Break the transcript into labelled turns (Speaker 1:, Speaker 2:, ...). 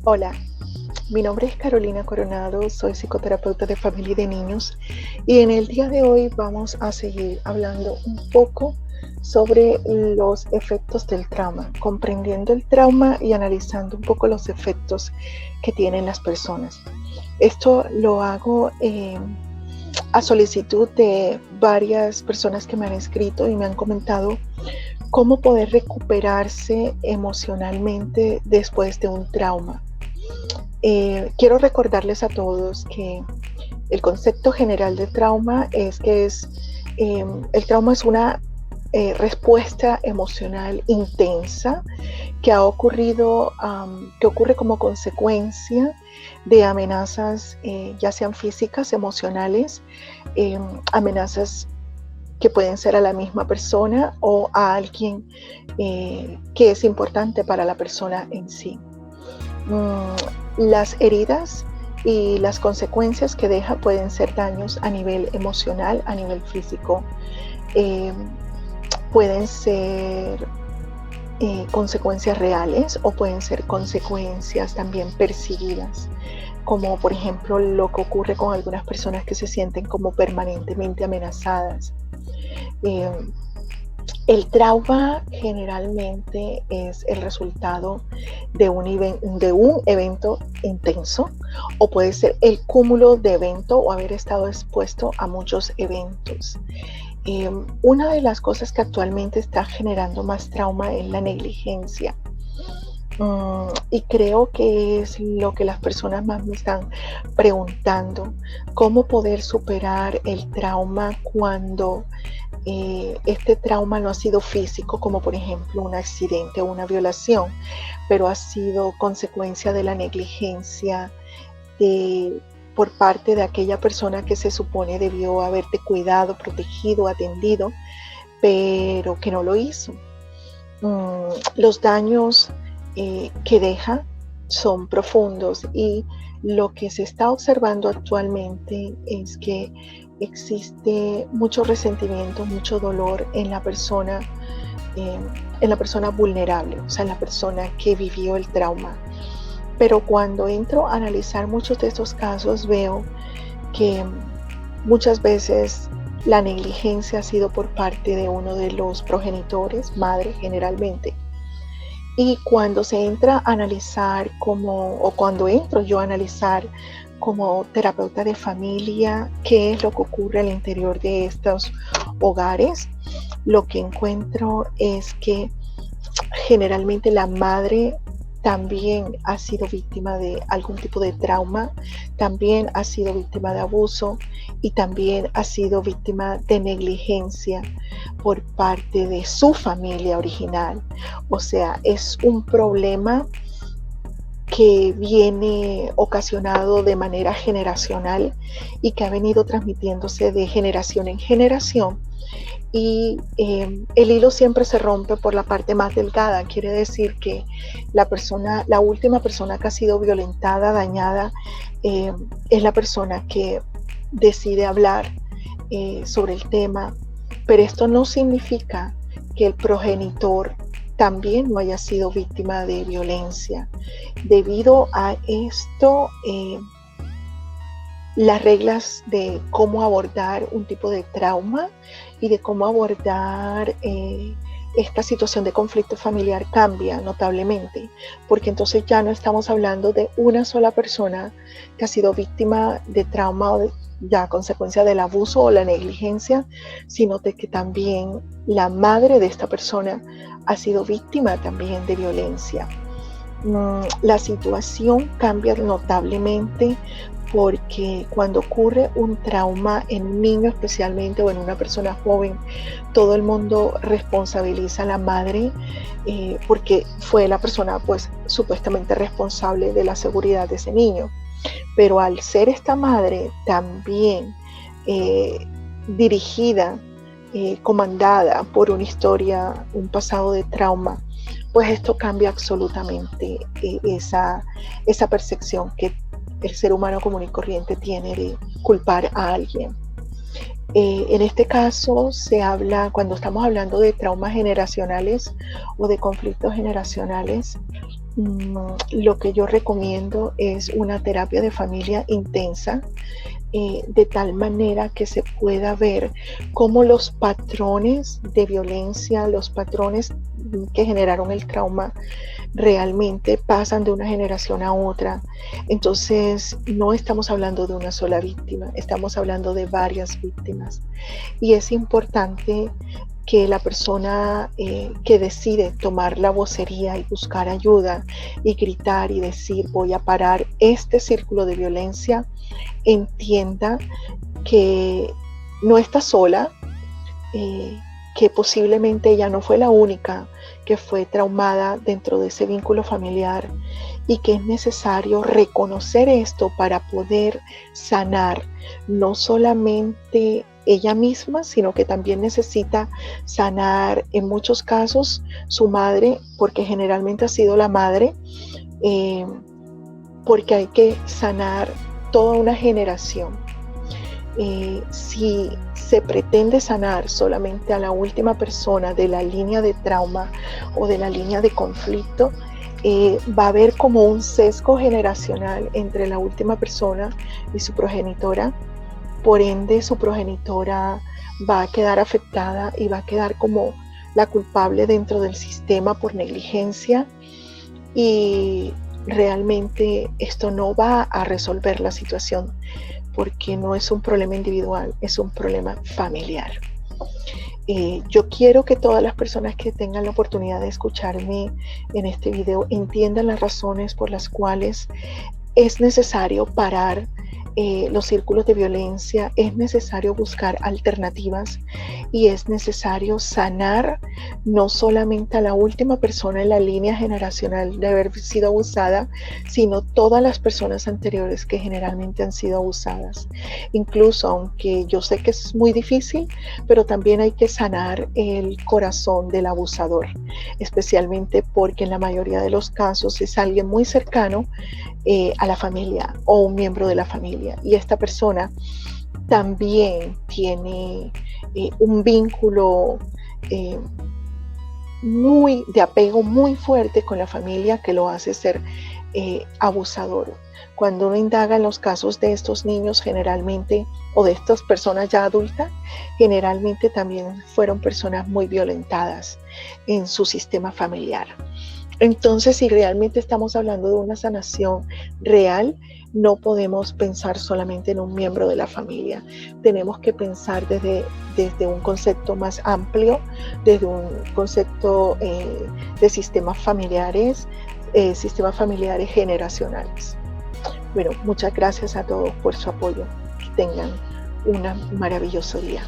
Speaker 1: Hola, mi nombre es Carolina Coronado, soy psicoterapeuta de familia y de niños y en el día de hoy vamos a seguir hablando un poco sobre los efectos del trauma, comprendiendo el trauma y analizando un poco los efectos que tienen las personas. Esto lo hago a solicitud de varias personas que me han escrito y me han comentado cómo poder recuperarse emocionalmente después de un trauma. Quiero recordarles a todos que el concepto general de trauma es que el trauma es una respuesta emocional intensa que ha ocurrido, que ocurre como consecuencia de amenazas, ya sean físicas, emocionales, amenazas que pueden ser a la misma persona o a alguien que es importante para la persona en sí. Las heridas y las consecuencias que deja pueden ser daños a nivel emocional, a nivel físico. Pueden ser consecuencias reales o pueden ser consecuencias también percibidas, como por ejemplo lo que ocurre con algunas personas que se sienten como permanentemente amenazadas. El trauma generalmente es el resultado de un evento intenso o puede ser el cúmulo de evento o haber estado expuesto a muchos eventos. Una de las cosas que actualmente está generando más trauma es la negligencia. Y creo que es lo que las personas más me están preguntando, cómo poder superar el trauma cuando este trauma no ha sido físico, como por ejemplo un accidente o una violación, pero ha sido consecuencia de la negligencia por parte de aquella persona que se supone debió haberte cuidado, protegido, atendido, pero que no lo hizo. Los daños que deja son profundos y lo que se está observando actualmente es que existe mucho resentimiento, mucho dolor en la persona vulnerable, o sea, en la persona que vivió el trauma. Pero cuando entro a analizar muchos de estos casos veo que muchas veces la negligencia ha sido por parte de uno de los progenitores, madre generalmente. Y cuando se entra a analizar cuando entro yo a analizar como terapeuta de familia, qué es lo que ocurre al interior de estos hogares, lo que encuentro es que generalmente la madre también ha sido víctima de algún tipo de trauma, también ha sido víctima de abuso y también ha sido víctima de negligencia por parte de su familia original. O sea, es un problema que viene ocasionado de manera generacional y que ha venido transmitiéndose de generación en generación. Y el hilo siempre se rompe por la parte más delgada. Quiere decir que la última persona que ha sido violentada, dañada, es la persona que decide hablar sobre el tema. Pero esto no significa que el progenitor también no haya sido víctima de violencia. Debido a esto, las reglas de cómo abordar un tipo de trauma y de cómo abordar esta situación de conflicto familiar cambia notablemente, porque entonces ya no estamos hablando de una sola persona que ha sido víctima de trauma o ya consecuencia del abuso o la negligencia, sino de que también la madre de esta persona ha sido víctima también de violencia. La situación cambia notablemente porque cuando ocurre un trauma en un niño especialmente o en una persona joven, todo el mundo responsabiliza a la madre porque fue la persona pues supuestamente responsable de la seguridad de ese niño. Pero al ser esta madre también dirigida, comandada por una historia, un pasado de trauma, pues esto cambia absolutamente esa percepción que el ser humano común y corriente tiene de culpar a alguien. En este caso se habla, cuando estamos hablando de traumas generacionales o de conflictos generacionales, Lo que yo recomiendo es una terapia de familia intensa, de tal manera que se pueda ver cómo los patrones de violencia, los patrones que generaron el trauma, realmente pasan de una generación a otra. Entonces, no estamos hablando de una sola víctima, estamos hablando de varias víctimas. Y es importante que la persona que decide tomar la vocería y buscar ayuda y gritar y decir voy a parar este círculo de violencia, entienda que no está sola, que posiblemente ella no fue la única que fue traumada dentro de ese vínculo familiar y que es necesario reconocer esto para poder sanar no solamente ella misma, sino que también necesita sanar en muchos casos su madre, porque generalmente ha sido la madre, porque hay que sanar toda una generación. Si se pretende sanar solamente a la última persona de la línea de trauma o de la línea de conflicto, va a haber como un sesgo generacional entre la última persona y su progenitora. Por ende, su progenitora va a quedar afectada y va a quedar como la culpable dentro del sistema por negligencia, y realmente esto no va a resolver la situación, porque no es un problema individual, es un problema familiar. Yo quiero que todas las personas que tengan la oportunidad de escucharme en este video entiendan las razones por las cuales es necesario parar los círculos de violencia, es necesario buscar alternativas y es necesario sanar no solamente a la última persona en la línea generacional de haber sido abusada, sino todas las personas anteriores que generalmente han sido abusadas. Incluso, aunque yo sé que es muy difícil, pero también hay que sanar el corazón del abusador, especialmente porque en la mayoría de los casos es alguien muy cercano a la familia o un miembro de la familia, y esta persona también tiene un vínculo de apego muy fuerte con la familia que lo hace ser abusador. Cuando uno indaga en los casos de estos niños generalmente, o de estas personas ya adultas, generalmente también fueron personas muy violentadas en su sistema familiar. Entonces, si realmente estamos hablando de una sanación real, no podemos pensar solamente en un miembro de la familia. Tenemos que pensar desde un concepto más amplio, desde un concepto de sistemas familiares generacionales. Bueno, muchas gracias a todos por su apoyo. Que tengan un maravilloso día.